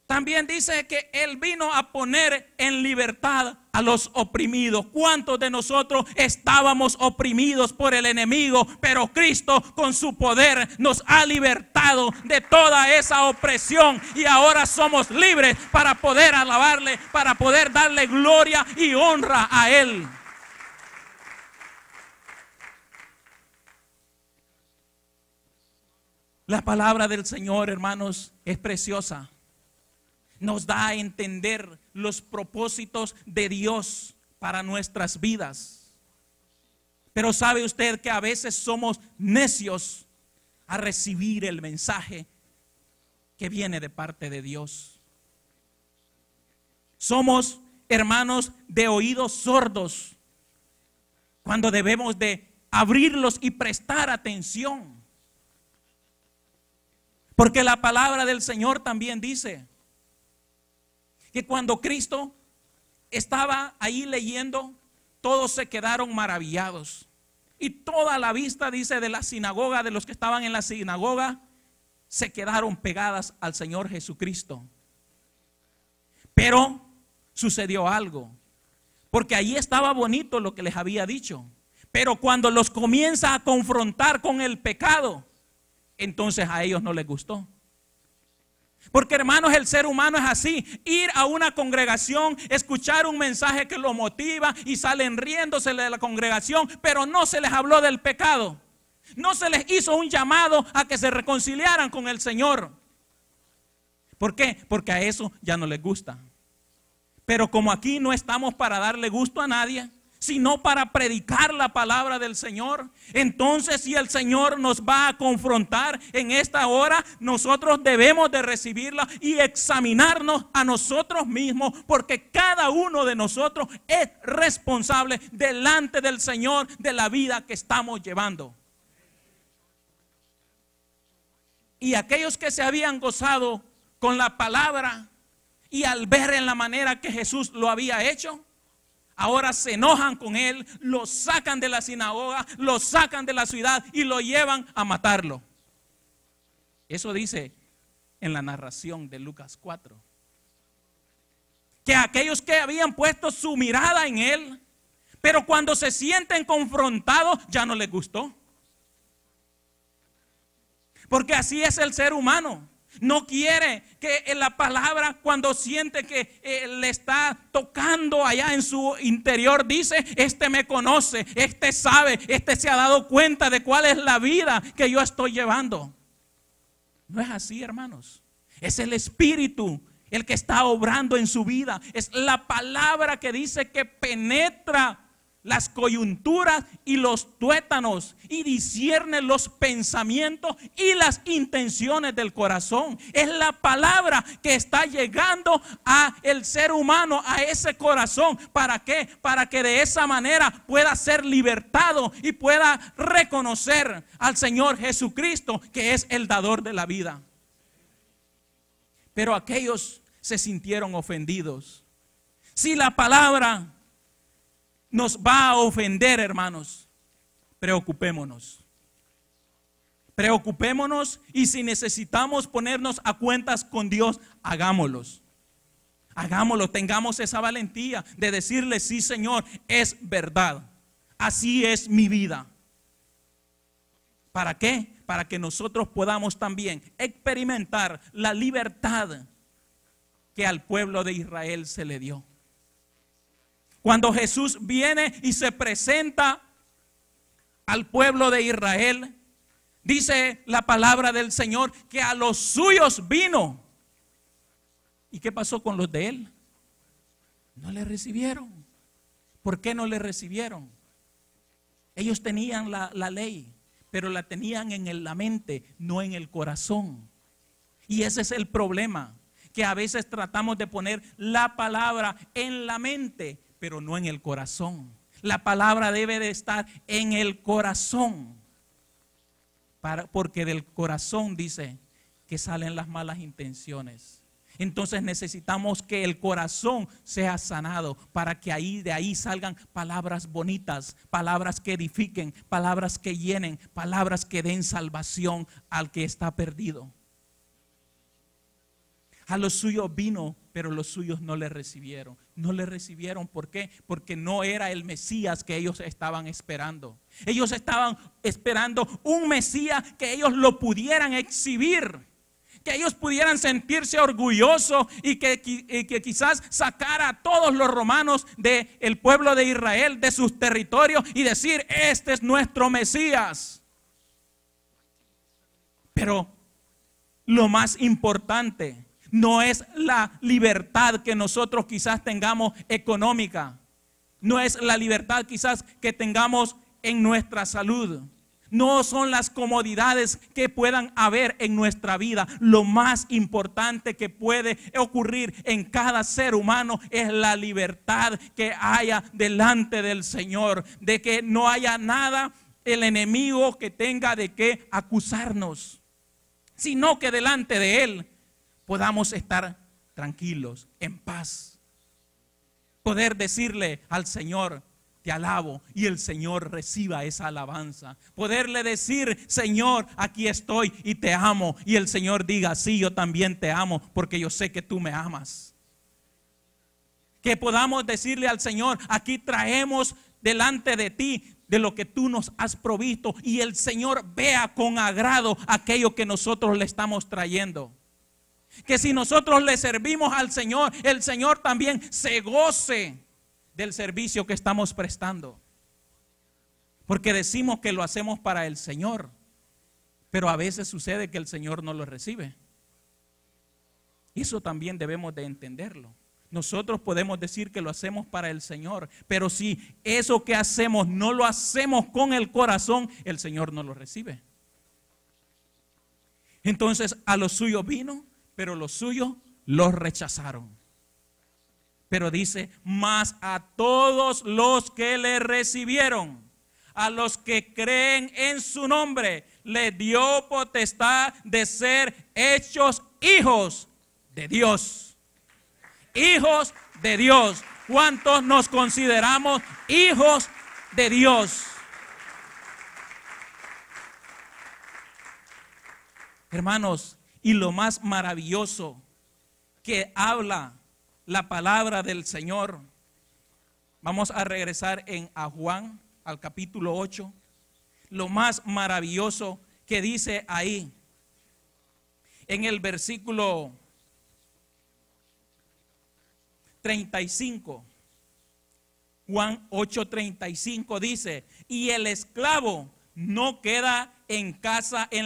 También dice que él vino a poner en libertad a los oprimidos. ¿Cuántos de nosotros estábamos oprimidos por el enemigo? Pero Cristo con su poder nos ha libertado de toda esa opresión y ahora somos libres para poder alabarle, para poder darle gloria y honra a él. La palabra del Señor, hermanos, es preciosa. Nos da a entender los propósitos de Dios para nuestras vidas. Pero ¿sabe usted que a veces somos necios a recibir el mensaje que viene de parte de Dios? Somos, hermanos, de oídos sordos cuando debemos de abrirlos y prestar atención. Porque la palabra del Señor también dice que cuando Cristo estaba ahí leyendo, todos se quedaron maravillados. Y toda la vista, dice, de la sinagoga, de los que estaban en la sinagoga, se quedaron pegadas al Señor Jesucristo. Pero sucedió algo, porque allí estaba bonito lo que les había dicho. Pero cuando los comienza a confrontar con el pecado, entonces a ellos no les gustó. Porque, hermanos, el ser humano es así: ir a una congregación, escuchar un mensaje que lo motiva y salen riéndose de la congregación, pero no se les habló del pecado. No se les hizo un llamado a que se reconciliaran con el Señor. ¿Por qué? Porque a eso ya no les gusta. Pero como aquí no estamos para darle gusto a nadie, sino para predicar la palabra del Señor, entonces si el Señor nos va a confrontar en esta hora, nosotros debemos de recibirla y examinarnos a nosotros mismos, porque cada uno de nosotros es responsable delante del Señor de la vida que estamos llevando. Y aquellos que se habían gozado con la palabra y al ver en la manera que Jesús lo había hecho, ahora se enojan con él, lo sacan de la sinagoga, lo sacan de la ciudad y lo llevan a matarlo. Eso dice en la narración de Lucas 4. Que aquellos que habían puesto su mirada en él, pero cuando se sienten confrontados ya no les gustó. Porque así es el ser humano. No quiere que en la palabra, cuando siente que le está tocando allá en su interior, dice: este me conoce, este sabe, este se ha dado cuenta de cuál es la vida que yo estoy llevando. No es así, hermanos. Es el Espíritu el que está obrando en su vida. Es la palabra que dice que penetra las coyunturas y los tuétanos y discierne los pensamientos y las intenciones del corazón. Es la palabra que está llegando a el ser humano, a ese corazón. ¿Para qué? Para que de esa manera pueda ser libertado y pueda reconocer al Señor Jesucristo, que es el dador de la vida. Pero aquellos se sintieron ofendidos. Si la palabra nos va a ofender, hermanos, preocupémonos. Preocupémonos, y si necesitamos ponernos a cuentas con Dios, hagámoslos. Hagámoslo, tengamos esa valentía de decirle: sí, Señor, es verdad. Así es mi vida. ¿Para qué? Para que nosotros podamos también experimentar la libertad que al pueblo de Israel se le dio. Cuando Jesús viene y se presenta al pueblo de Israel, dice la palabra del Señor que a los suyos vino. ¿Y qué pasó con los de él? No le recibieron. ¿Por qué no le recibieron? Ellos tenían la ley, pero la tenían en la mente, no en el corazón. Y ese es el problema, que a veces tratamos de poner la palabra en la mente, pero no en el corazón. La palabra debe de estar en el corazón, porque del corazón, dice, que salen las malas intenciones. Entonces necesitamos que el corazón sea sanado, para que de ahí salgan palabras bonitas, palabras que edifiquen, palabras que llenen, palabras que den salvación al que está perdido. A los suyos vino, pero los suyos no le recibieron. No le recibieron, ¿por qué? Porque no era el Mesías que ellos estaban esperando. Ellos estaban esperando un Mesías que ellos lo pudieran exhibir, que ellos pudieran sentirse orgullosos y que quizás sacara a todos los romanos del pueblo de Israel, de sus territorios, y decir: este es nuestro Mesías. Pero lo más importante no es la libertad que nosotros quizás tengamos económica, no es la libertad quizás que tengamos en nuestra salud, no son las comodidades que puedan haber en nuestra vida. Lo más importante que puede ocurrir en cada ser humano es la libertad que haya delante del Señor, de que no haya nada el enemigo que tenga de qué acusarnos, sino que delante de Él podamos estar tranquilos, en paz. Poder decirle al Señor, te alabo, y el Señor reciba esa alabanza. Poderle decir, Señor, aquí estoy y te amo, y el Señor diga, sí, yo también te amo, porque yo sé que tú me amas. Que podamos decirle al Señor, aquí traemos delante de ti de lo que tú nos has provisto, y el Señor vea con agrado aquello que nosotros le estamos trayendo. Que si nosotros le servimos al Señor, el Señor también se goce del servicio que estamos prestando. Porque decimos que lo hacemos para el Señor, pero a veces sucede que el Señor no lo recibe. Eso también debemos de entenderlo. Nosotros podemos decir que lo hacemos para el Señor, pero si eso que hacemos no lo hacemos con el corazón, el Señor no lo recibe. Entonces a los suyos vino, pero los suyos los rechazaron. Pero dice, mas a todos los que le recibieron, a los que creen en su nombre, le dio potestad de ser hechos hijos de Dios. Hijos de Dios. ¿Cuántos nos consideramos hijos de Dios? Hermanos, y lo más maravilloso que habla la palabra del Señor, vamos a regresar a Juan, al capítulo 8. Lo más maravilloso que dice ahí, en el versículo 35, Juan 8:35 dice, y el esclavo no queda en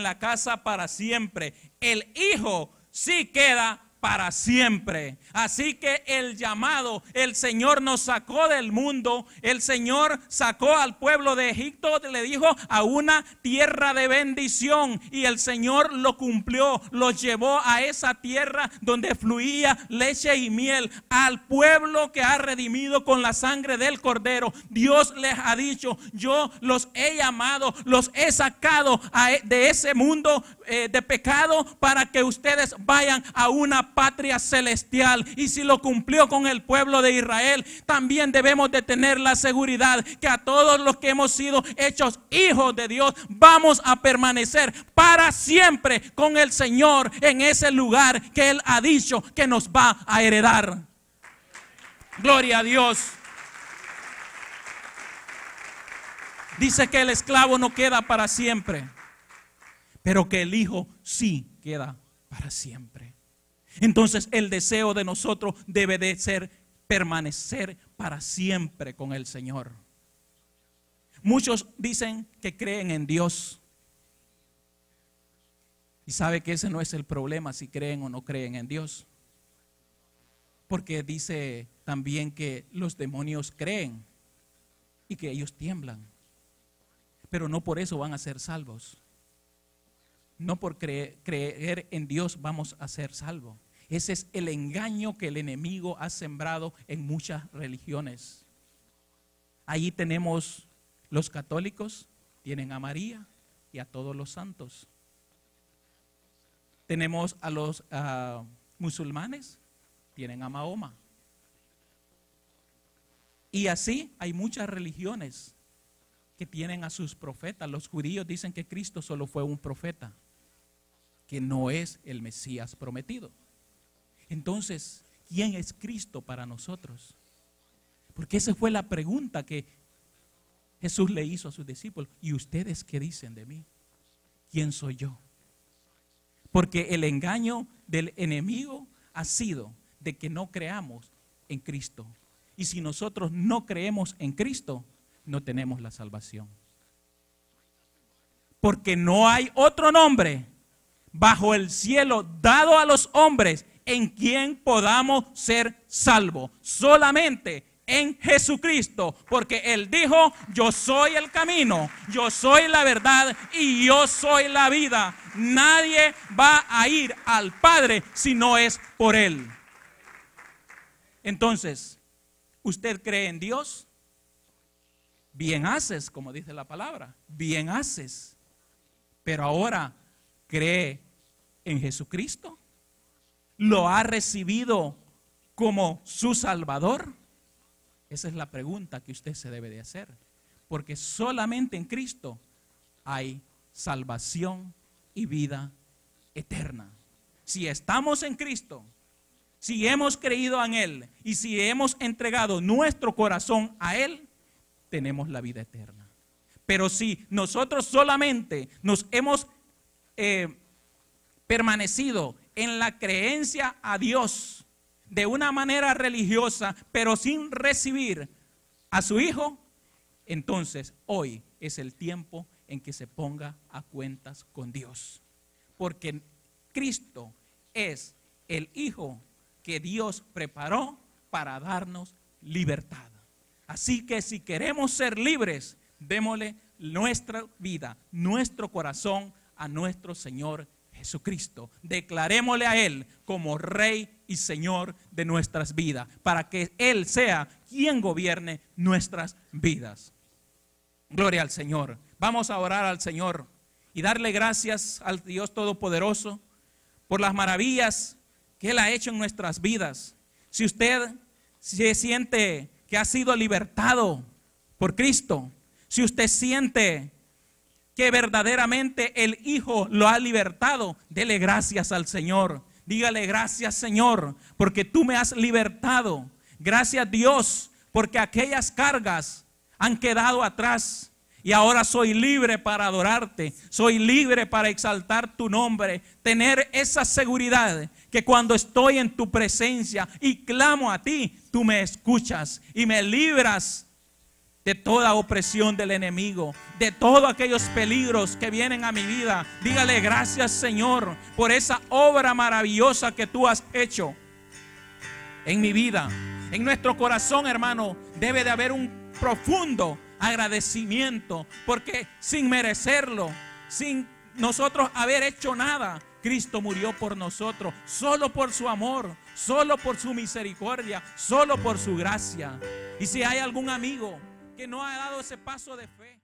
la casa para siempre, el hijo sí queda para siempre. Así que el llamado, el Señor nos sacó del mundo, el Señor sacó al pueblo de Egipto, le dijo a una tierra de bendición, y el Señor lo cumplió, los llevó a esa tierra donde fluía leche y miel, al pueblo que ha redimido con la sangre del Cordero. Dios les ha dicho, yo los he llamado, los he sacado de ese mundo de pecado para que ustedes vayan a una patria celestial. Y si lo cumplió con el pueblo de Israel, también debemos de tener la seguridad que a todos los que hemos sido hechos hijos de Dios, vamos a permanecer para siempre con el Señor en ese lugar que Él ha dicho que nos va a heredar. Gloria a Dios. Dice que el esclavo no queda para siempre, pero que el hijo sí queda para siempre. Entonces el deseo de nosotros debe de ser permanecer para siempre con el Señor. Muchos dicen que creen en Dios, y sabe que ese no es el problema, si creen o no creen en Dios, porque dice también que los demonios creen y que ellos tiemblan, pero no por eso van a ser salvos. No por creer en Dios vamos a ser salvos. Ese es el engaño que el enemigo ha sembrado en muchas religiones. Allí tenemos los católicos, tienen a María y a todos los santos. Tenemos a los musulmanes, tienen a Mahoma. Y así hay muchas religiones que tienen a sus profetas. Los judíos dicen que Cristo solo fue un profeta, que no es el Mesías prometido. Entonces, ¿quién es Cristo para nosotros? Porque esa fue la pregunta que Jesús le hizo a sus discípulos. ¿Y ustedes qué dicen de mí? ¿Quién soy yo? Porque el engaño del enemigo ha sido de que no creamos en Cristo. Y si nosotros no creemos en Cristo, no tenemos la salvación. Porque no hay otro nombre bajo el cielo dado a los hombres en quien podamos ser salvos. Solamente en Jesucristo, porque Él dijo: yo soy el camino, yo soy la verdad y yo soy la vida. Nadie va a ir al Padre si no es por Él. Entonces, ¿usted cree en Dios? Bien haces, como dice la palabra, bien haces. Pero ahora, ¿cree en Jesucristo? ¿Lo ha recibido como su Salvador? Esa es la pregunta que usted se debe de hacer, porque solamente en Cristo hay salvación y vida eterna. Si estamos en Cristo, si hemos creído en Él y si hemos entregado nuestro corazón a Él, tenemos la vida eterna. Pero si nosotros solamente nos hemos permanecido en la creencia a Dios de una manera religiosa, pero sin recibir a su Hijo, entonces hoy es el tiempo en que se ponga a cuentas con Dios. Porque Cristo es el Hijo que Dios preparó para darnos libertad. Así que si queremos ser libres, démosle nuestra vida, nuestro corazón a nuestro Señor Jesucristo. Declarémosle a Él como Rey y Señor de nuestras vidas, para que Él sea quien gobierne nuestras vidas. Gloria al Señor. Vamos a orar al Señor y darle gracias al Dios Todopoderoso por las maravillas que Él ha hecho en nuestras vidas. Si usted se siente que ha sido libertado por Cristo, si usted siente que verdaderamente el Hijo lo ha libertado, dele gracias al Señor. Dígale: gracias, Señor, porque tú me has libertado. Gracias, Dios, porque aquellas cargas han quedado atrás y ahora soy libre para adorarte. Soy libre para exaltar tu nombre. Tener esa seguridad que cuando estoy en tu presencia y clamo a ti, tú me escuchas y me libras de toda opresión del enemigo, de todos aquellos peligros que vienen a mi vida. Dígale: gracias, Señor, por esa obra maravillosa que tú has hecho en mi vida. En nuestro corazón, hermano, debe de haber un profundo agradecimiento, porque sin merecerlo, sin nosotros haber hecho nada, Cristo murió por nosotros, solo por su amor, solo por su misericordia, solo por su gracia. Y si hay algún amigo que no ha dado ese paso de fe,